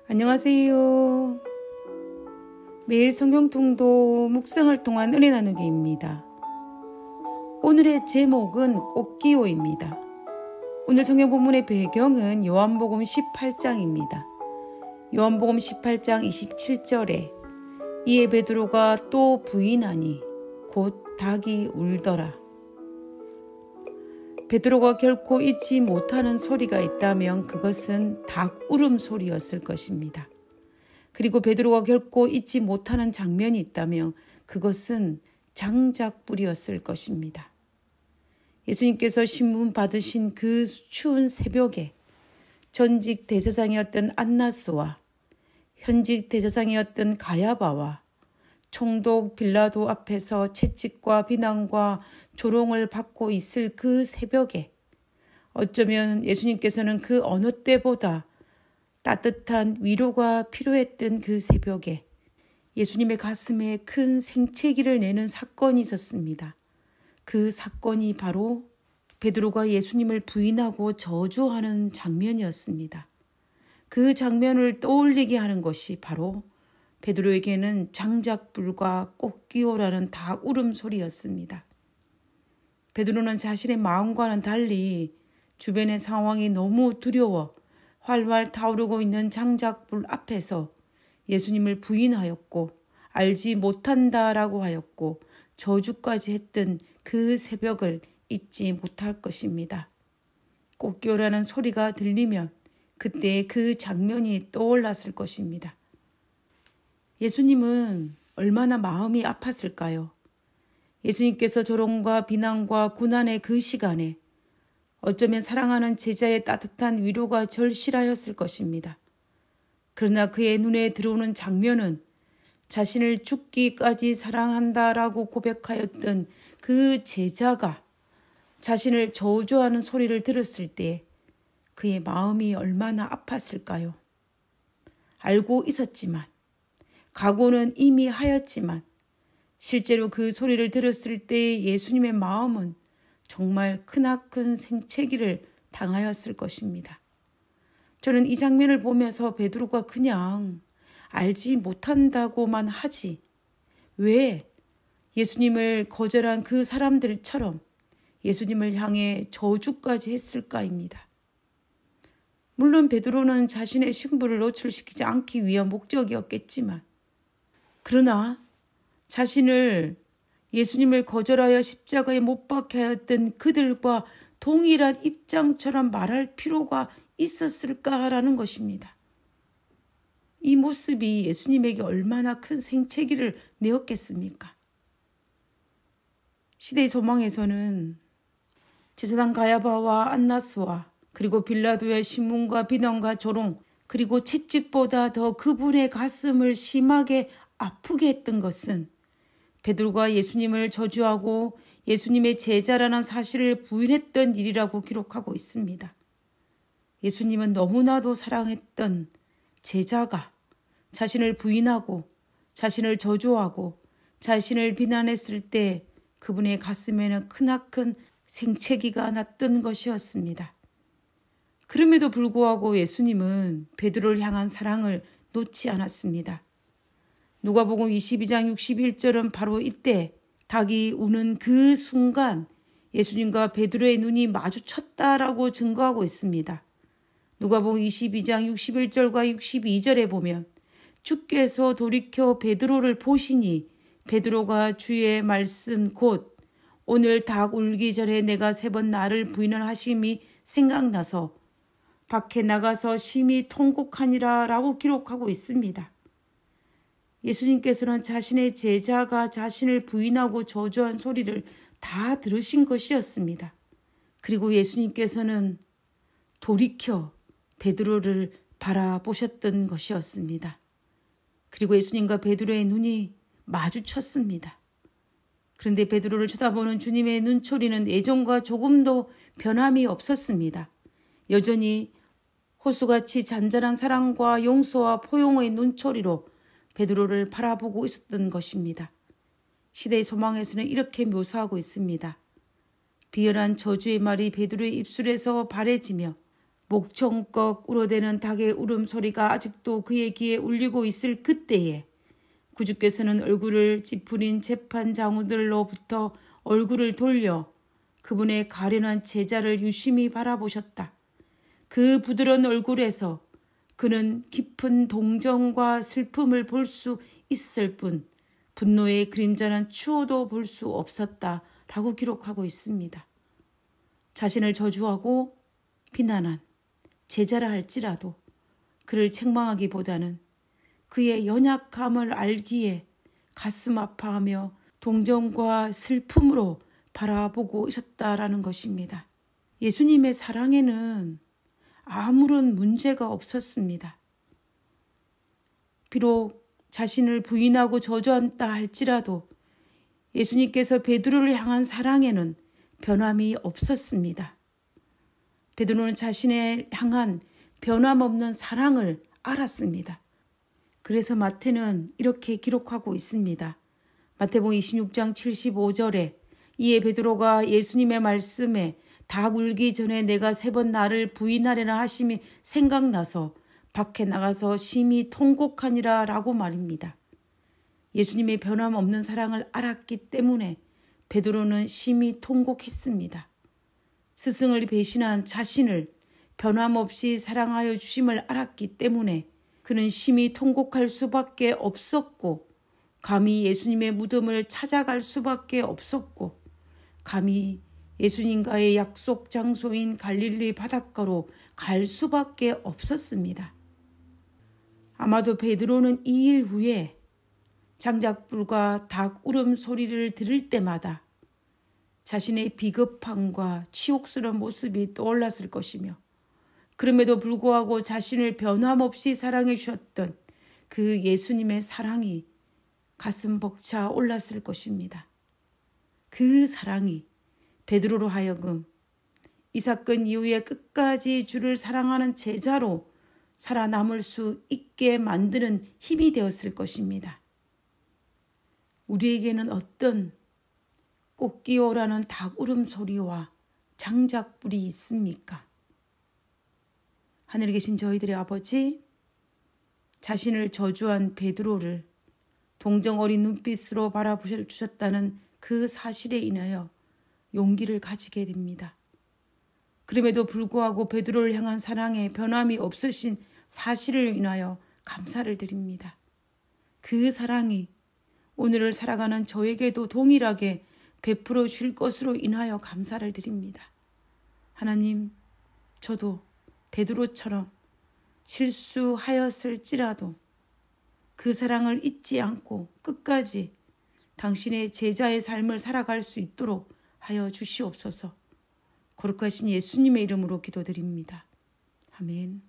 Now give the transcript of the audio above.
안녕하세요. 매일 성경 통독 묵상을 통한 은혜 나누기입니다. 오늘의 제목은 꽃기호입니다. 오늘 성경 본문의 배경은 요한복음 18장입니다. 요한복음 18장 27절에 이에 베드로가 또 부인하니 곧 닭이 울더라. 베드로가 결코 잊지 못하는 소리가 있다면 그것은 닭 울음소리였을 것입니다. 그리고 베드로가 결코 잊지 못하는 장면이 있다면 그것은 장작불이었을 것입니다. 예수님께서 신문 받으신 그 추운 새벽에 전직 대제사장이었던 안나스와 현직 대제사장이었던 가야바와 총독 빌라도 앞에서 채찍과 비난과 조롱을 받고 있을 그 새벽에 어쩌면 예수님께서는 그 어느 때보다 따뜻한 위로가 필요했던 그 새벽에 예수님의 가슴에 큰 생채기를 내는 사건이 있었습니다. 그 사건이 바로 베드로가 예수님을 부인하고 저주하는 장면이었습니다. 그 장면을 떠올리게 하는 것이 바로 베드로에게는 장작불과 꽃기호라는 닭 울음소리였습니다. 베드로는 자신의 마음과는 달리 주변의 상황이 너무 두려워 활활 타오르고 있는 장작불 앞에서 예수님을 부인하였고 알지 못한다라고 하였고 저주까지 했던 그 새벽을 잊지 못할 것입니다. 꽃기호라는 소리가 들리면 그때 그 장면이 떠올랐을 것입니다. 예수님은 얼마나 마음이 아팠을까요? 예수님께서 조롱과 비난과 고난의 그 시간에 어쩌면 사랑하는 제자의 따뜻한 위로가 절실하였을 것입니다. 그러나 그의 눈에 들어오는 장면은 자신을 죽기까지 사랑한다라고 고백하였던 그 제자가 자신을 저주하는 소리를 들었을 때 그의 마음이 얼마나 아팠을까요? 알고 있었지만 각오는 이미 하였지만 실제로 그 소리를 들었을 때 예수님의 마음은 정말 크나큰 생채기를 당하였을 것입니다. 저는 이 장면을 보면서 베드로가 그냥 알지 못한다고만 하지 왜 예수님을 거절한 그 사람들처럼 예수님을 향해 저주까지 했을까입니다. 물론 베드로는 자신의 신부를 노출시키지 않기 위한 목적이었겠지만 그러나 자신을 예수님을 거절하여 십자가에 못 박혀 하였던 그들과 동일한 입장처럼 말할 필요가 있었을까라는 것입니다. 이 모습이 예수님에게 얼마나 큰 생채기를 내었겠습니까? 시대의 소망에서는 제사장 가야바와 안나스와 그리고 빌라도의 신문과 비난과 조롱 그리고 채찍보다 더 그분의 가슴을 심하게 아프게 했던 것은 베드로가 예수님을 저주하고 예수님의 제자라는 사실을 부인했던 일이라고 기록하고 있습니다. 예수님은 너무나도 사랑했던 제자가 자신을 부인하고 자신을 저주하고 자신을 비난했을 때 그분의 가슴에는 크나큰 생채기가 났던 것이었습니다. 그럼에도 불구하고 예수님은 베드로를 향한 사랑을 놓지 않았습니다. 누가복음 22장 61절은 바로 이때 닭이 우는 그 순간 예수님과 베드로의 눈이 마주쳤다라고 증거하고 있습니다. 누가복음 22장 61절과 62절에 보면 주께서 돌이켜 베드로를 보시니 베드로가 주의 말씀 곧 오늘 닭 울기 전에 내가 3번 나를 부인을 하심이 생각나서 밖에 나가서 심히 통곡하니라 라고 기록하고 있습니다. 예수님께서는 자신의 제자가 자신을 부인하고 저주한 소리를 다 들으신 것이었습니다. 그리고 예수님께서는 돌이켜 베드로를 바라보셨던 것이었습니다. 그리고 예수님과 베드로의 눈이 마주쳤습니다. 그런데 베드로를 쳐다보는 주님의 눈초리는 예전과 조금도 변함이 없었습니다. 여전히 호수같이 잔잔한 사랑과 용서와 포용의 눈초리로 베드로를 바라보고 있었던 것입니다. 시대의 소망에서는 이렇게 묘사하고 있습니다. 비열한 저주의 말이 베드로의 입술에서 발해지며 목청껏 울어대는 닭의 울음소리가 아직도 그의 귀에 울리고 있을 그때에 구주께서는 얼굴을 찌푸린 재판장우들로부터 얼굴을 돌려 그분의 가련한 제자를 유심히 바라보셨다. 그 부드러운 얼굴에서 그는 깊은 동정과 슬픔을 볼 수 있을 뿐 분노의 그림자는 추워도 볼 수 없었다라고 기록하고 있습니다. 자신을 저주하고 비난한 제자라 할지라도 그를 책망하기보다는 그의 연약함을 알기에 가슴 아파하며 동정과 슬픔으로 바라보고 있었다라는 것입니다. 예수님의 사랑에는 아무런 문제가 없었습니다. 비록 자신을 부인하고 저주한다 할지라도 예수님께서 베드로를 향한 사랑에는 변함이 없었습니다. 베드로는 자신을 향한 변함없는 사랑을 알았습니다. 그래서 마태는 이렇게 기록하고 있습니다. 마태복음 26장 75절에 이에 베드로가 예수님의 말씀에 닭 울기 전에 내가 3번 나를 부인하려나 하심이 생각나서 밖에 나가서 심히 통곡하니라 라고 말입니다. 예수님의 변함없는 사랑을 알았기 때문에 베드로는 심히 통곡했습니다. 스승을 배신한 자신을 변함없이 사랑하여 주심을 알았기 때문에 그는 심히 통곡할 수밖에 없었고 감히 예수님의 무덤을 찾아갈 수밖에 없었고 감히 예수님과의 약속 장소인 갈릴리 바닷가로 갈 수밖에 없었습니다. 아마도 베드로는 이 일 후에 장작불과 닭 울음소리를 들을 때마다 자신의 비겁함과 치욕스러운 모습이 떠올랐을 것이며 그럼에도 불구하고 자신을 변함없이 사랑해 주셨던 그 예수님의 사랑이 가슴 벅차 올랐을 것입니다. 그 사랑이 베드로로 하여금 이 사건 이후에 끝까지 주를 사랑하는 제자로 살아남을 수 있게 만드는 힘이 되었을 것입니다. 우리에게는 어떤 꽃기호라는 닭 울음소리와 장작불이 있습니까? 하늘에 계신 저희들의 아버지, 자신을 저주한 베드로를 동정 어린 눈빛으로 바라보셨다는 그 사실에 인하여 용기를 가지게 됩니다. 그럼에도 불구하고 베드로를 향한 사랑에 변함이 없으신 사실을 인하여 감사를 드립니다. 그 사랑이 오늘을 살아가는 저에게도 동일하게 베풀어 줄 것으로 인하여 감사를 드립니다. 하나님, 저도 베드로처럼 실수하였을지라도 그 사랑을 잊지 않고 끝까지 당신의 제자의 삶을 살아갈 수 있도록 하여 주시옵소서. 거룩하신 예수님의 이름으로 기도드립니다. 아멘.